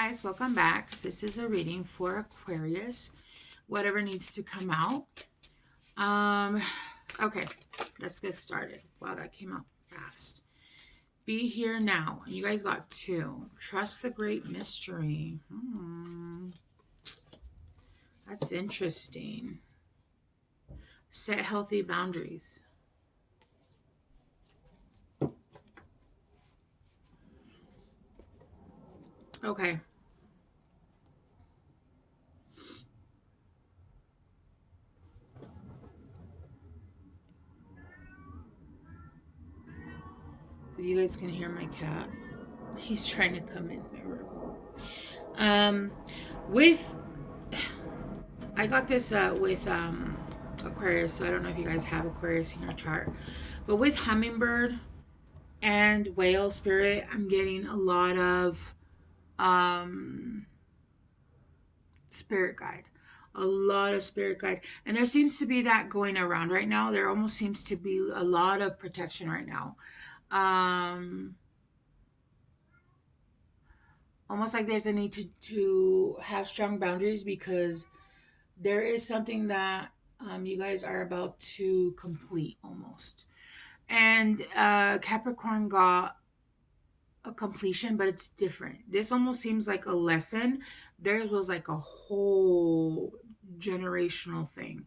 guys, welcome back. This is a reading for Aquarius, whatever needs to come out. Okay, let's get started. Wow, that came out fast. Be here now. You guys got two. Trust the great mystery. That's interesting. Set healthy boundaries. Okay. You guys can hear my cat. He's trying to come in my room. I got this with Aquarius, so I don't know if you guys have Aquarius in your chart. But with hummingbird and whale spirit, I'm getting a lot of spirit guide. A lot of spirit guide. And there seems to be that going around right now. There almost seems to be a lot of protection right now. Almost like there's a need to have strong boundaries, because there is something that you guys are about to complete almost. And Capricorn got a completion, but it's different. This almost seems like a lesson. Theirs was like a whole generational thing.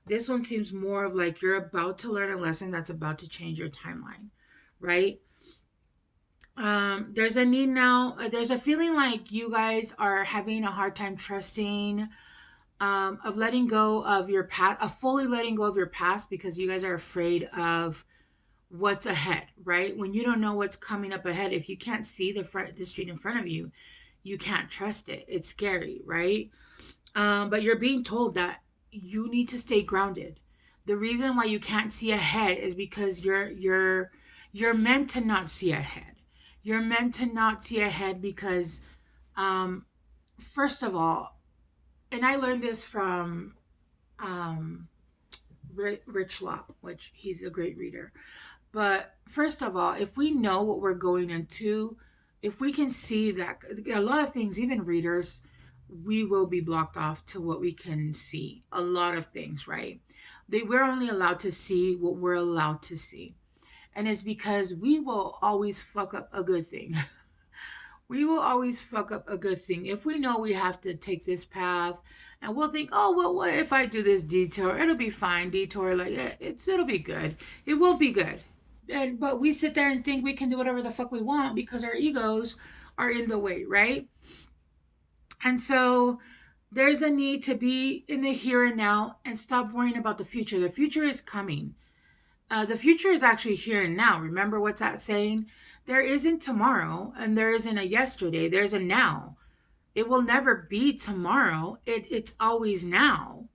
This one seems more of like you're about to learn a lesson that's about to change your timeline, right? There's a need now. There's a feeling like you guys are having a hard time trusting, of letting go of your past, of fully letting go of your past, because you guys are afraid of what's ahead, right? When you don't know what's coming up ahead, if you can't see the street in front of you, you can't trust it. It's scary, right? But you're being told that you need to stay grounded. The reason why you can't see ahead is because you're meant to not see ahead. You're meant to not see ahead because, first of all, and I learned this from Rich Lop, which he's a great reader. But first of all, if we know what we're going into, if we can see that, a lot of things, even readers, we will be blocked off to what we can see. A lot of things, right? We're only allowed to see what we're allowed to see. And it's because we will always fuck up a good thing. We will always fuck up a good thing. If we know we have to take this path, and we'll think, oh, well, what if I do this detour? It'll be fine. Detour, like, it'll be good. It won't be good. But we sit there and think we can do whatever the fuck we want because our egos are in the way, right? And so there's a need to be in the here and now and stop worrying about the future. The future is coming. The future is actually here and now. Remember what's that saying? There isn't tomorrow and there isn't a yesterday. There's a now. It will never be tomorrow. It's always now.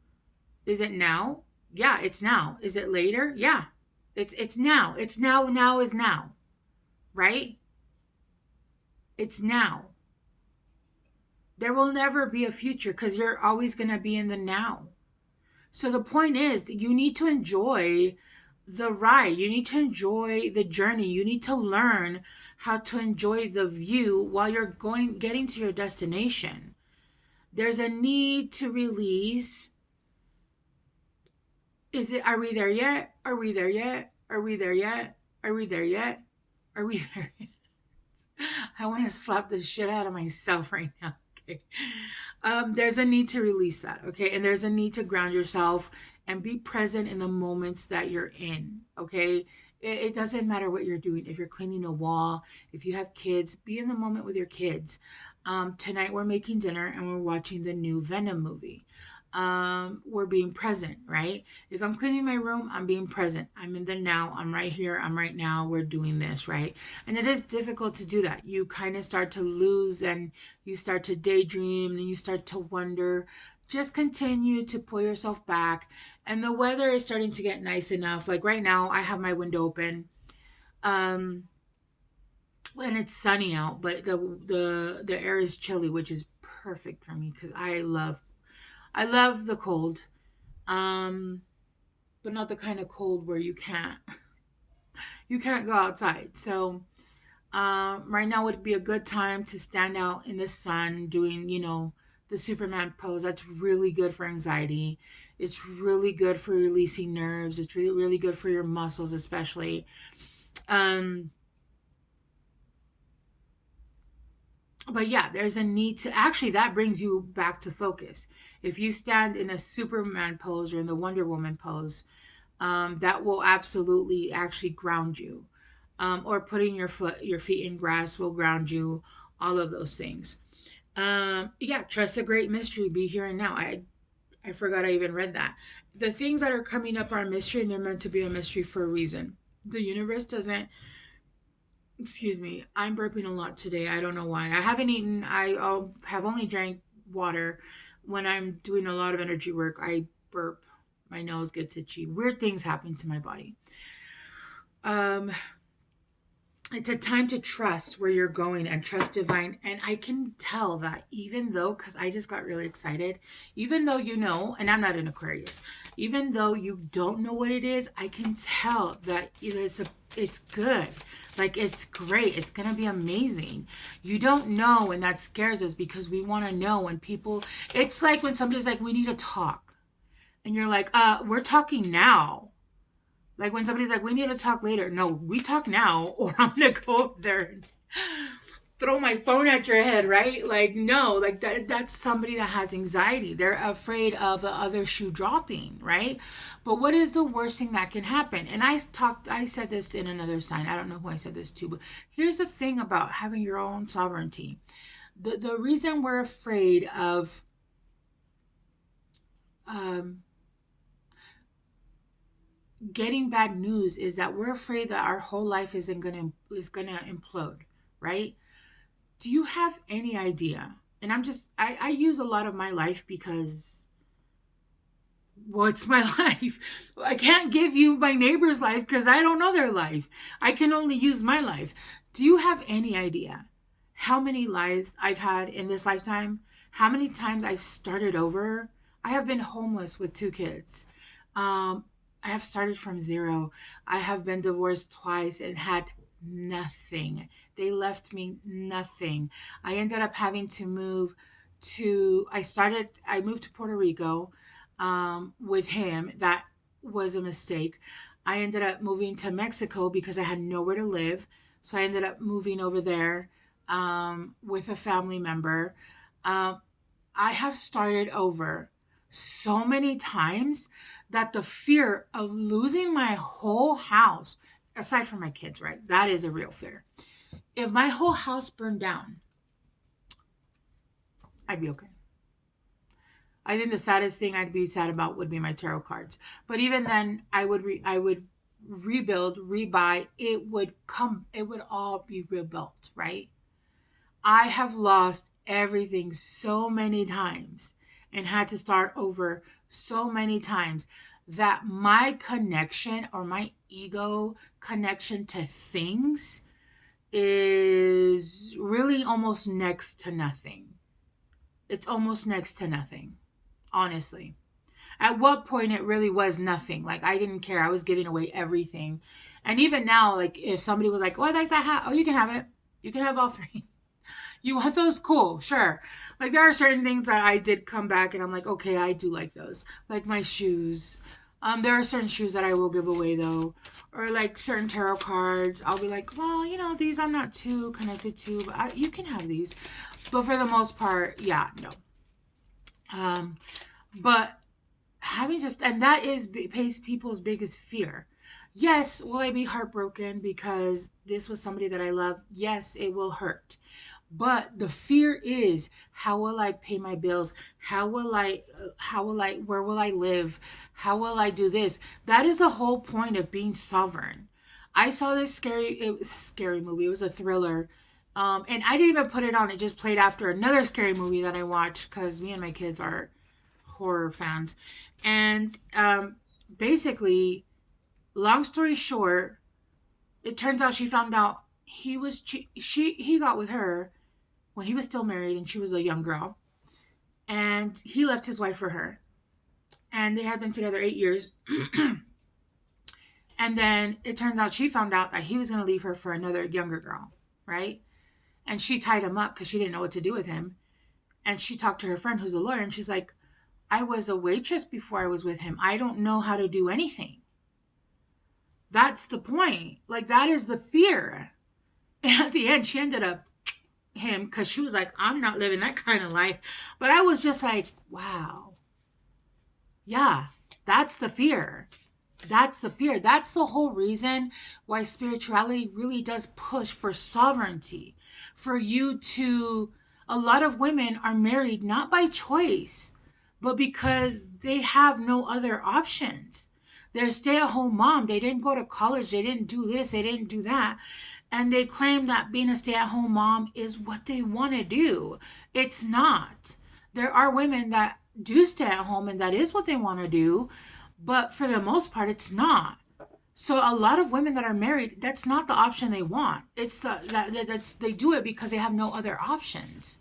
Is it now? Yeah, it's now. Is it later? Yeah. It's now. It's now. Now is now. Right? It's now. There will never be a future because you're always going to be in the now. So the point is that you need to enjoy the ride. You need to enjoy the journey. You need to learn how to enjoy the view while you're getting to your destination. There's a need to release. Are we there yet? Are we there yet? Are we there yet? Are we there yet? Are we there yet? I want to slap the shit out of myself right now. Okay. There's a need to release that. Okay. And there's a need to ground yourself and be present in the moments that you're in. Okay. It doesn't matter what you're doing. If you're cleaning a wall, if you have kids, be in the moment with your kids. Tonight we're making dinner and we're watching the new Venom movie. We're being present, right? If I'm cleaning my room, I'm being present. I'm in the now. I'm right here. I'm right now. We're doing this, right? And it is difficult to do that. You kind of start to lose and you start to daydream and you start to wonder. Just continue to pull yourself back. And the weather is starting to get nice enough. Like right now, I have my window open. And it's sunny out, but the air is chilly, which is perfect for me because I love the cold, but not the kind of cold where you can't go outside. So Right now would be a good time to stand out in the sun doing, the Superman pose. That's really good for anxiety. It's really good for releasing nerves. It's really, really good for your muscles, especially. Um, but yeah, there's a need to actually, that brings you back to focus. If you stand in a Superman pose or in the Wonder Woman pose, that will absolutely actually ground you. Or putting your feet in grass will ground you. All of those things. Yeah, trust the great mystery. Be here and now. I forgot I even read that. The things that are coming up are a mystery, and they're meant to be a mystery for a reason. The universe doesn't. Excuse me. I'm burping a lot today. I don't know why. I haven't eaten. I'll have only drank water. When I'm doing a lot of energy work, I burp. My nose gets itchy. Weird things happen to my body. Um, it's a time to trust where you're going and trust divine. And I can tell that even though, because I just got really excited, even though and I'm not an Aquarius, even though you don't know what it is, I can tell that it's good. Like, it's great. It's gonna be amazing. You don't know, and that scares us because we want to know. When people, it's like when somebody's like, we need to talk, and you're like, we're talking now. Like when somebody's like, we need to talk later. No, we talk now, or I'm gonna go up there and throw my phone at your head, right? Like, no, like that's somebody that has anxiety. They're afraid of the other shoe dropping, right? But what is the worst thing that can happen? And I said this in another sign. I don't know who I said this to, but here's the thing about having your own sovereignty. The reason we're afraid of um, getting bad news is that we're afraid that our whole life is gonna implode, right? Do you have any idea? And I use a lot of my life because, well, it's my life. I can't give you my neighbor's life because I don't know their life. I can only use my life. Do you have any idea how many lives I've had in this lifetime? How many times I've started over? I have been homeless with 2 kids. Um, I have started from zero. I have been divorced twice and had nothing. They left me nothing. I ended up having to move I moved to Puerto Rico with him. That was a mistake. I ended up moving to Mexico because I had nowhere to live. So I ended up moving over there with a family member. Um, I have started over so many times that the fear of losing my whole house, aside from my kids, right? That is a real fear. If my whole house burned down, I'd be okay. I think the saddest thing I'd be sad about would be my tarot cards. But even then, I would rebuild, rebuy. It would all be rebuilt, right? I have lost everything so many times and had to start over so many times that my connection, or my ego connection to things, is really almost next to nothing. It's almost next to nothing, honestly. At what point it really was nothing. Like, I didn't care. I was giving away everything. And even now, like, if somebody was like, oh, I like that hat. Oh, you can have it. You can have all three. You want those? Cool, sure. Like, there are certain things that I did come back and I'm like, okay, I do like those. Like my shoes. There are certain shoes that I will give away though. Or like certain tarot cards. I'll be like, well, these I'm not too connected to, but you can have these. But for the most part, yeah, no. But having and that is people's biggest fear. Yes, will I be heartbroken because this was somebody that I love? Yes, it will hurt. But the fear is, how will I pay my bills? Where will I live? How will I do this? That is the whole point of being sovereign. I saw it was a scary movie. It was a thriller. And I didn't even put it on. It just played after another scary movie that I watched because me and my kids are horror fans. And basically, long story short, it turns out she found out he got with her when he was still married and she was a young girl. And he left his wife for her. And they had been together 8 years. And then it turns out she found out that he was going to leave her for another younger girl, right? And she tied him up because she didn't know what to do with him. And she talked to her friend who's a lawyer, and she's like, I was a waitress before I was with him. I don't know how to do anything. That's the point. Like, that is the fear. And at the end, she ended up him because she was like, I'm not living that kind of life. But I was just like, wow. Yeah, that's the fear. That's the fear. That's the whole reason why spirituality really does push for sovereignty. For you to, a lot of women are married not by choice, but because they have no other options. They're a stay at home mom. They didn't go to college. They didn't do this. They didn't do that. And they claim that being a stay at home mom is what they want to do. It's not. There are women that do stay at home and that is what they want to do, but for the most part, it's not. So a lot of women that are married, that's not the option they want. It's that's they do it because they have no other options.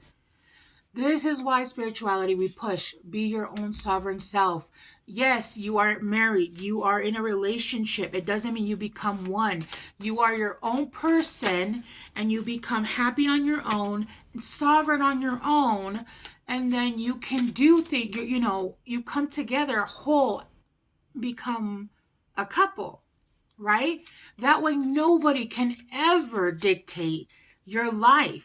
This is why spirituality we push. Be your own sovereign self. Yes, you are married. You are in a relationship. It doesn't mean you become one. You are your own person and you become happy on your own, sovereign on your own, and then you can do things, you come together whole, become a couple, right? That way nobody can ever dictate your life.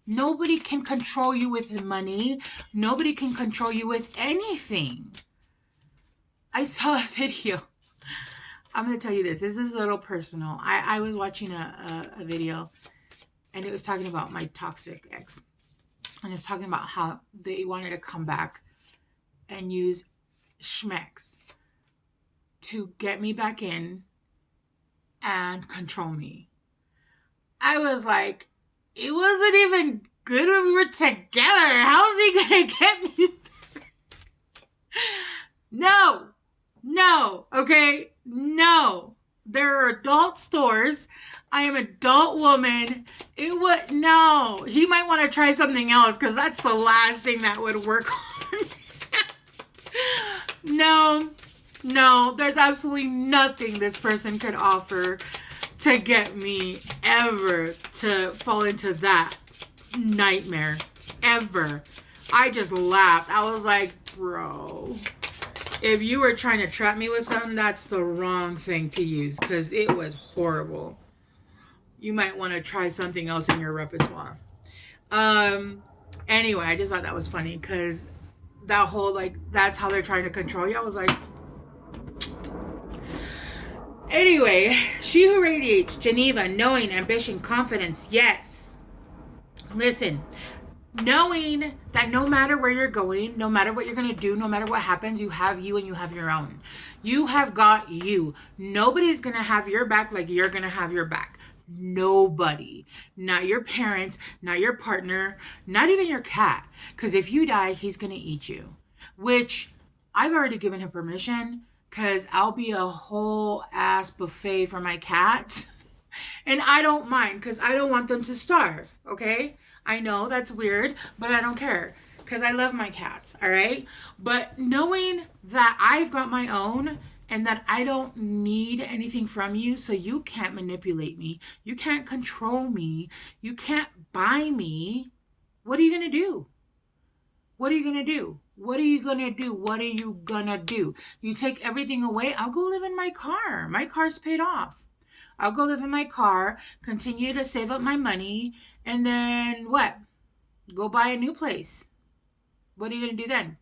Nobody can control you with money. Nobody can control you with anything. I saw a video. I'm going to tell you this. This is a little personal. I was watching a video, and it was talking about my toxic ex. And it's talking about how they wanted to come back and use schmecks to get me back in and control me. I was like, it wasn't even good when we were together. How is he going to get me back? No, okay? No. There are adult stores. I am an adult woman. No. He might want to try something else because that's the last thing that would work on. No, there's absolutely nothing this person could offer to get me ever to fall into that nightmare. Ever. I just laughed. I was like, bro, if you were trying to trap me with something, that's the wrong thing to use because it was horrible. You might want to try something else in your repertoire. Anyway, I just thought that was funny because that whole, like, that's how they're trying to control you. I was like, anyway, she who radiates, Geneva, knowing, ambition, confidence, yes. Listen, knowing that no matter where you're going, no matter what you're going to do, no matter what happens, you have you and you have your own. You have got you. Nobody's going to have your back like you're going to have your back. Nobody. Not your parents, not your partner, not even your cat. Because if you die, he's going to eat you. Which I've already given him permission because I'll be a whole ass buffet for my cats. And I don't mind because I don't want them to starve, okay? I know that's weird, but I don't care because I love my cats, all right? But knowing that I've got my own and that I don't need anything from you, so you can't manipulate me, you can't control me, you can't buy me, what are you going to do? What are you going to do? What are you going to do? What are you going to do? You take everything away, I'll go live in my car. My car's paid off. I'll go live in my car, continue to save up my money, and then what? Go buy a new place. What are you going to do then?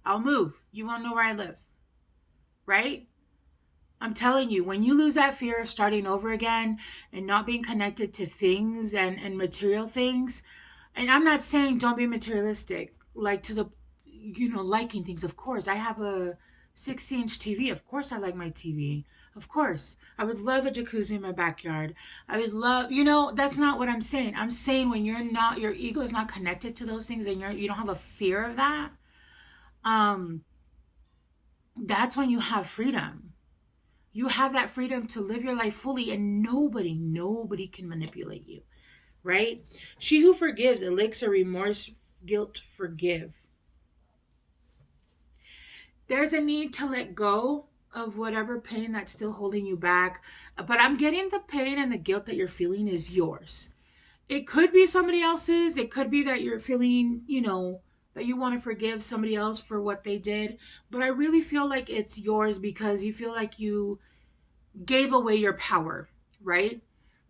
I'll move. You won't know where I live. Right? I'm telling you, when you lose that fear of starting over again and not being connected to things and material things, and I'm not saying don't be materialistic, like to the, liking things. Of course, I have a 60-inch TV. Of course, I like my TV. Of course, I would love a jacuzzi in my backyard. I would love, that's not what I'm saying. I'm saying when your ego is not connected to those things and you don't have a fear of that, that's when you have freedom. You have that freedom to live your life fully and nobody can manipulate you, right? She who forgives, elixir, remorse, guilt, forgive. There's a need to let go of whatever pain that's still holding you back. But I'm getting the pain and the guilt that you're feeling is yours. It could be somebody else's. It could be that you're feeling, that you want to forgive somebody else for what they did. But I really feel like it's yours because you feel like you gave away your power, right?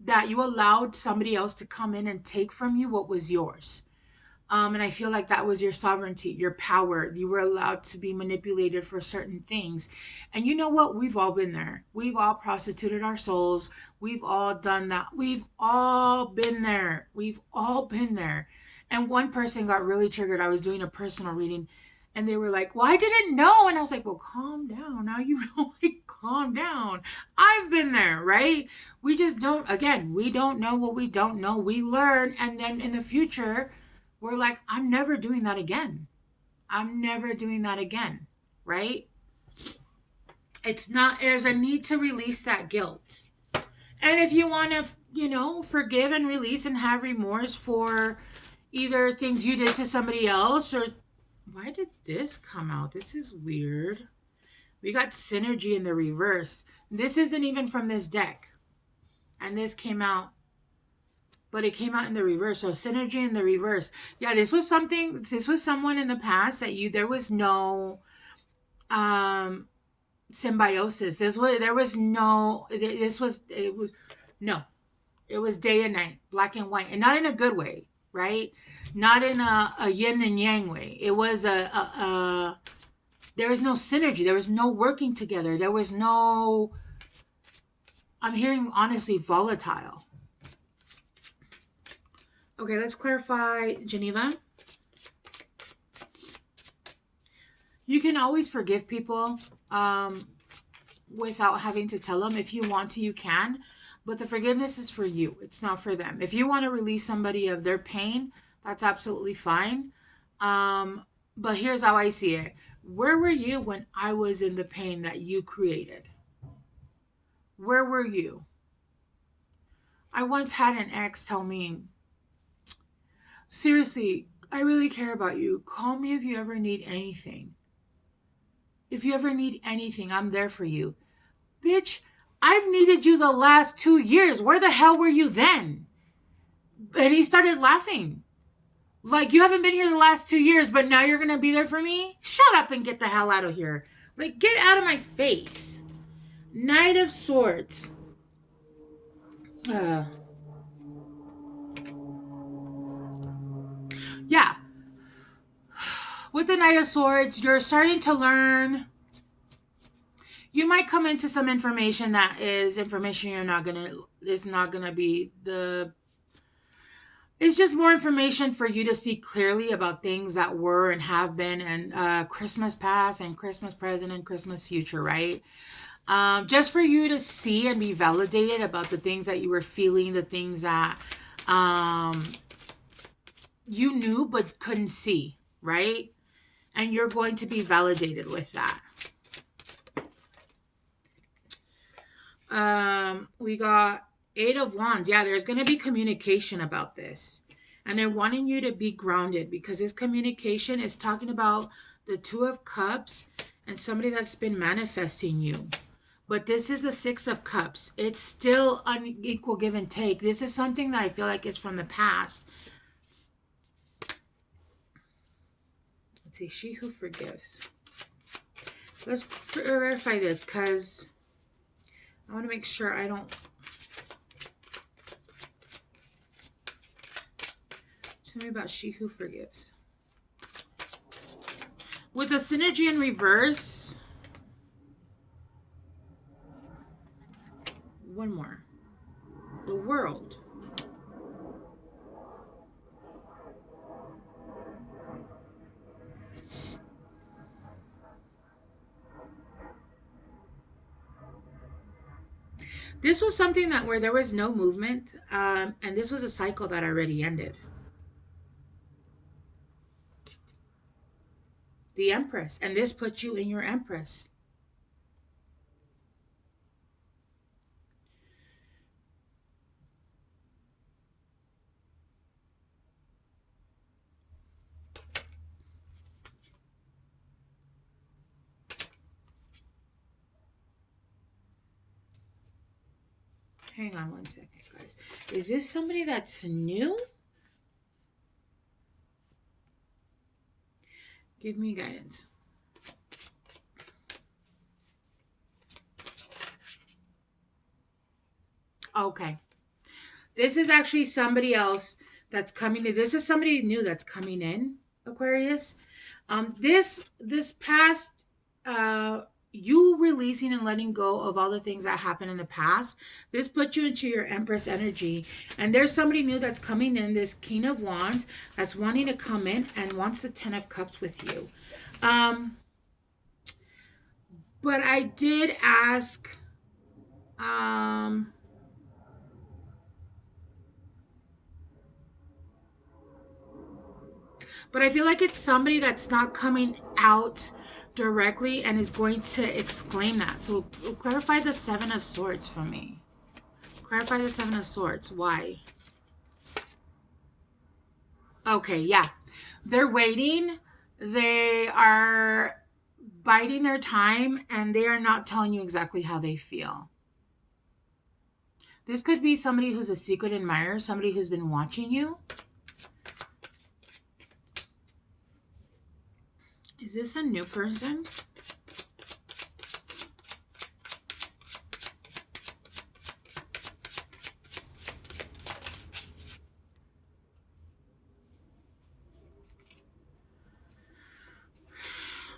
That you allowed somebody else to come in and take from you what was yours. And I feel like that was your sovereignty, your power. You were allowed to be manipulated for certain things. And you know what? We've all been there. We've all prostituted our souls. We've all done that. We've all been there. We've all been there. And one person got really triggered. I was doing a personal reading and they were like, well, I didn't know. And I was like, well, calm down. Now you know, like, calm down. I've been there, right? We just don't, again, we don't know what we don't know. We learn. And then in the future, we're like, I'm never doing that again. I'm never doing that again, right? It's not, there's a need to release that guilt. And if you want to, forgive and release and have remorse for either things you did to somebody else or, why did this come out? This is weird. We got synergy in the reverse. This isn't even from this deck. And this came out, but it came out in the reverse. So synergy in the reverse. Yeah, this was someone in the past that there was no symbiosis. It was day and night, black and white, and not in a good way, right? Not in a yin and yang way. It was there was no synergy. There was no working together. There was no, I'm hearing honestly volatile. Okay, let's clarify, Geneva. You can always forgive people without having to tell them. If you want to, you can. But the forgiveness is for you. It's not for them. If you want to release somebody of their pain, that's absolutely fine. But here's how I see it. Where were you when I was in the pain that you created? Where were you? I once had an ex tell me, seriously, I really care about you. Call me if you ever need anything. If you ever need anything, I'm there for you. Bitch, I've needed you the last 2 years. Where the hell were you then? And he started laughing. Like, you haven't been here the last 2 years, but now you're going to be there for me? Shut up and get the hell out of here. Like, get out of my face. Knight of Swords. Yeah. With the Knight of Swords, you're starting to learn. You might come into some information that is information it's not gonna be it's just more information for you to see clearly about things that were and have been, and Christmas past and Christmas present and Christmas future, right? Just for you to see and be validated about the things that you were feeling, the things that you knew but couldn't see, right? And you're going to be validated with that. We got 8 of Wands. Yeah, there's going to be communication about this. And they're wanting you to be grounded because this communication is talking about the 2 of Cups and somebody that's been manifesting you. But this is the 6 of Cups. It's still unequal give and take. This is something that I feel like is from the past. Let's see. She who forgives. Let's verify this because I want to make sure I don't. Tell me about she who forgives. With the synergy in reverse. One more. The World. This was something that where there was no movement, and this was a cycle that already ended. The Empress, and this puts you in your Empress. Hang on one second, guys. Is this somebody that's new? Give me guidance. Okay. This is actually somebody else that's coming in. This is somebody new that's coming in, Aquarius. This past you releasing and letting go of all the things that happened in the past, this puts you into your Empress energy. And there's somebody new that's coming in, this King of Wands, that's wanting to come in and wants the Ten of Cups with you. But I did ask, but I feel like it's somebody that's not coming out directly and is going to exclaim that. So clarify the Seven of Swords for me. Clarify the Seven of Swords. Why? Okay, yeah. They're waiting. They are biding their time and they are not telling you exactly how they feel. This could be somebody who's a secret admirer, somebody who's been watching you. Is this a new person?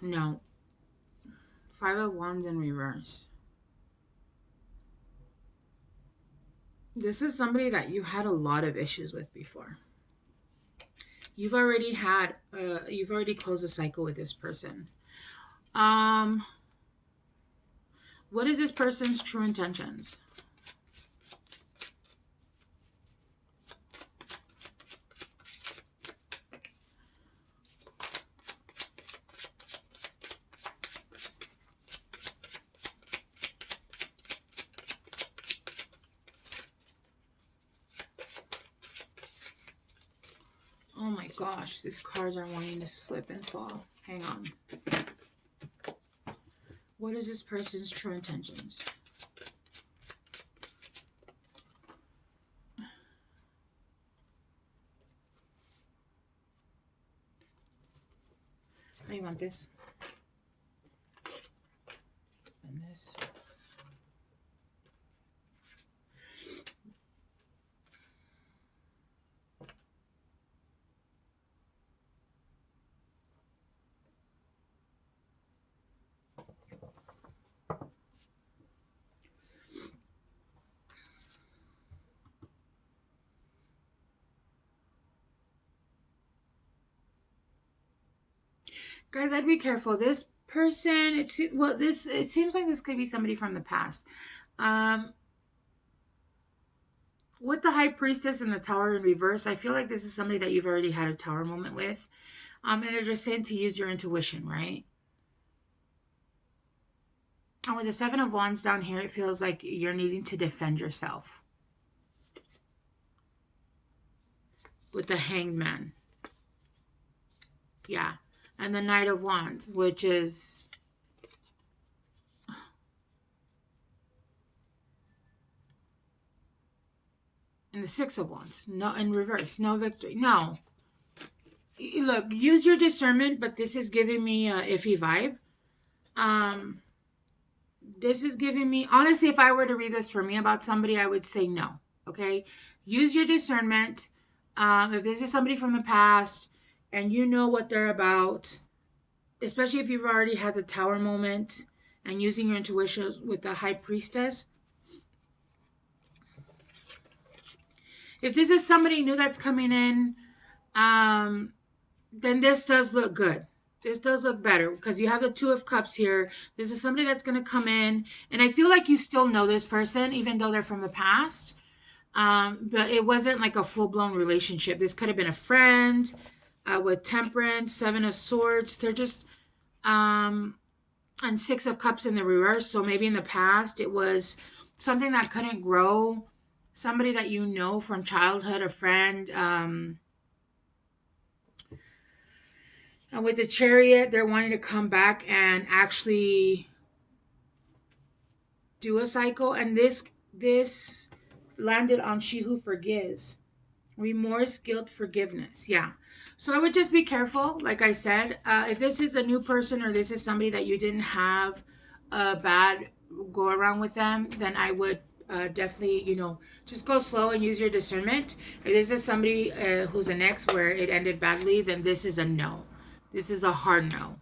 No. Five of Wands in reverse. This is somebody that you had a lot of issues with before. You've already closed a cycle with this person. What is this person's true intentions? Oh my gosh, these cards are wanting to slip and fall. Hang on. What is this person's true intentions? How do you want this? And this. Guys, I'd be careful. This person, it seems like this could be somebody from the past. With the High Priestess and the Tower in reverse, I feel like this is somebody that you've already had a Tower moment with. And they're just saying to use your intuition, right? And with the Seven of Wands down here, it feels like you're needing to defend yourself. With the Hanged Man. Yeah. And the Knight of Wands, which is... and the Six of Wands. No, in reverse. No victory. No. Look, use your discernment, but this is giving me a iffy vibe. This is giving me... honestly, if I were to read this for me about somebody, I would say no. Okay? Use your discernment. If this is somebody from the past and you know what they're about, especially if you've already had the Tower moment and using your intuition with the High Priestess. If this is somebody new that's coming in, then this does look good. This does look better because you have the Two of Cups here. This is somebody that's going to come in. And I feel like you still know this person, even though they're from the past. But it wasn't like a full-blown relationship. This could have been a friend with Temperance, Seven of Swords. They're just... and Six of Cups in the reverse. So maybe in the past it was something that couldn't grow. Somebody that you know from childhood, a friend. And with the Chariot, they're wanting to come back and actually do a cycle. And this landed on she who forgives. Remorse, guilt, forgiveness. Yeah. So I would just be careful. Like I said, if this is a new person or this is somebody that you didn't have a bad go around with them, then I would definitely, just go slow and use your discernment. If this is somebody who's an ex where it ended badly, then this is a no. This is a hard no.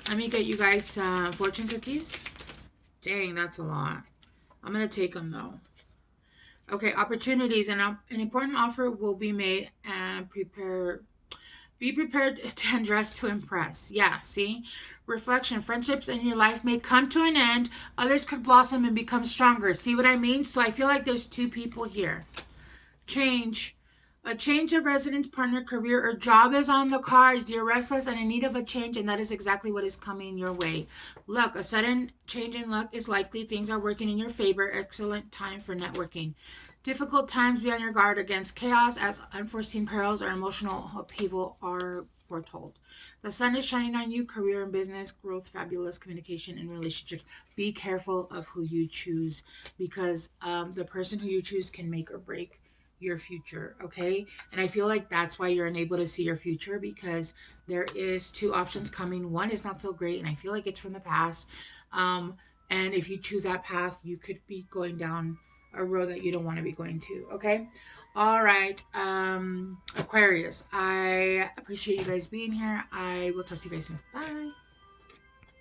Let me get you guys fortune cookies. Dang, that's a lot. I'm going to take them though. Okay, opportunities. An important offer will be made and be prepared and dress to impress. Yeah, see? Reflection. Friendships in your life may come to an end. Others could blossom and become stronger. See what I mean? So I feel like there's two people here. Change. A change of residence, partner, career, or job is on the cards. You're restless and in need of a change, and that is exactly what is coming your way. Luck. A sudden change in luck is likely. Things are working in your favor. Excellent time for networking. Difficult times. Be on your guard against chaos as unforeseen perils or emotional upheaval are foretold. The sun is shining on you. Career and business growth, fabulous communication and relationships. Be careful of who you choose because the person who you choose can make or break your future. Okay, and I feel like that's why you're unable to see your future, because there is two options coming. One is not so great and I feel like it's from the past, and if you choose that path you could be going down a road that you don't want to be going to. Okay, all right, Aquarius, I appreciate you guys being here. I will talk to you guys soon. Bye.